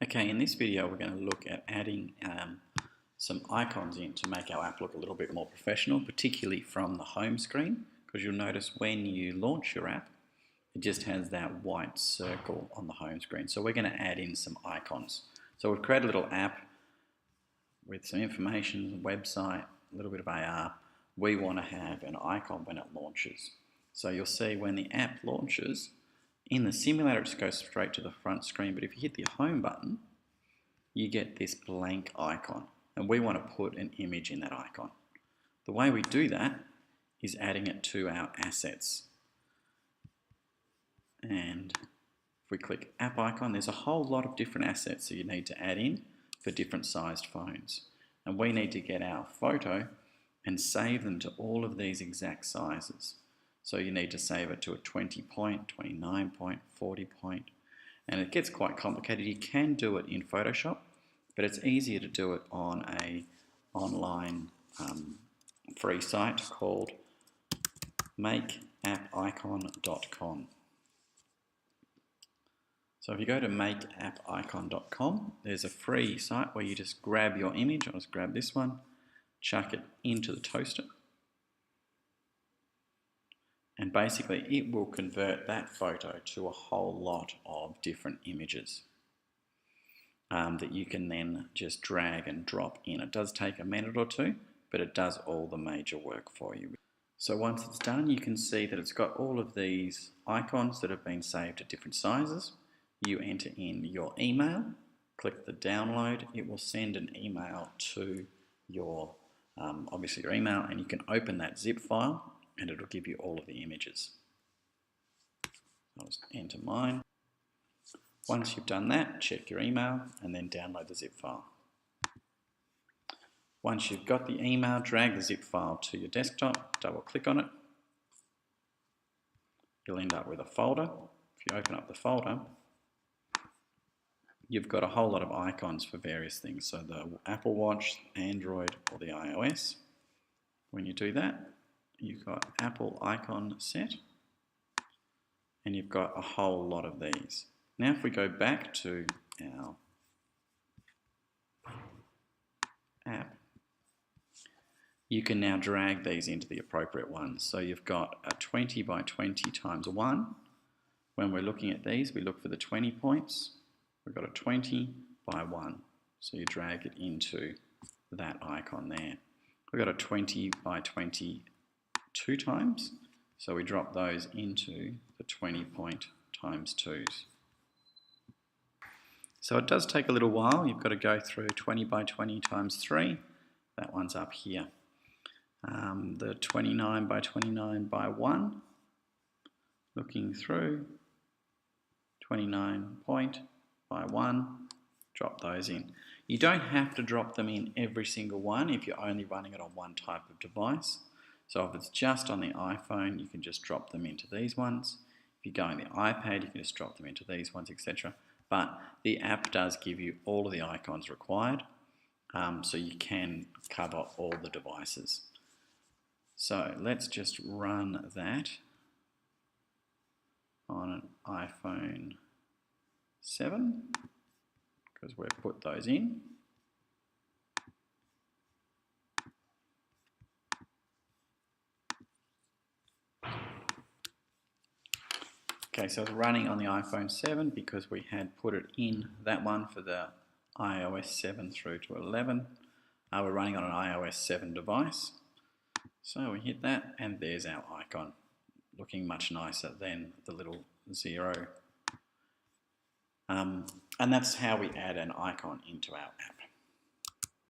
Okay, in this video we're going to look at adding some icons in to make our app look a little bit more professional, particularly from the home screen, because you'll notice when you launch your app it just has that white circle on the home screen. So we're going to add in some icons. So we've created a little app with some information, website, a little bit of AR. We want to have an icon when it launches. So you'll see when the app launches, in the simulator it just goes straight to the front screen, but if you hit the home button you get this blank icon, and we want to put an image in that icon. The way we do that is adding it to our assets. And if we click app icon, there's a whole lot of different assets that you need to add in for different sized phones, and we need to get our photo and save them to all of these exact sizes. So you need to save it to a 20 point, 29 point, 40 point, and it gets quite complicated. You can do it in Photoshop, but it's easier to do it on a online free site called makeappicon.com. So if you go to makeappicon.com, there's a free site where you just grab your image. I'll just grab this one, chuck it into the toaster, and basically it will convert that photo to a whole lot of different images that you can then just drag and drop in. It does take a minute or two, but it does all the major work for you. So once it's done, you can see that it's got all of these icons that have been saved at different sizes. You enter in your email, click the download, it will send an email to your, obviously your email, and you can open that zip file and it'll give you all of the images. I'll just enter mine. Once you've done that, check your email and then download the zip file. Once you've got the email, drag the zip file to your desktop, double click on it. You'll end up with a folder. If you open up the folder, you've got a whole lot of icons for various things. So the Apple Watch, Android, or the iOS. When you do that, you've got Apple icon set, and you've got a whole lot of these. Now if we go back to our app, you can now drag these into the appropriate ones. So you've got a 20 by 20 times 1. When we're looking at these, we look for the 20 points. We've got a 20 by 1. So you drag it into that icon there. We've got a 20 by 20 2 times, so we drop those into the 20 point times 2s. So it does take a little while. You've got to go through 20 by 20 times 3. That one's up here. The 29 by 29 by 1. Looking through 29 point by 1. Drop those in. You don't have to drop them in every single one if you're only running it on one type of device. So if it's just on the iPhone, you can just drop them into these ones. If you go on the iPad, you can just drop them into these ones, etc. But the app does give you all of the icons required, so you can cover all the devices. So let's just run that on an iPhone 7, because we've put those in. Okay, so it's running on the iPhone 7 because we had put it in that one for the iOS 7 through to 11. We're running on an iOS 7 device. So we hit that and there's our icon, looking much nicer than the little 0. And that's how we add an icon into our app.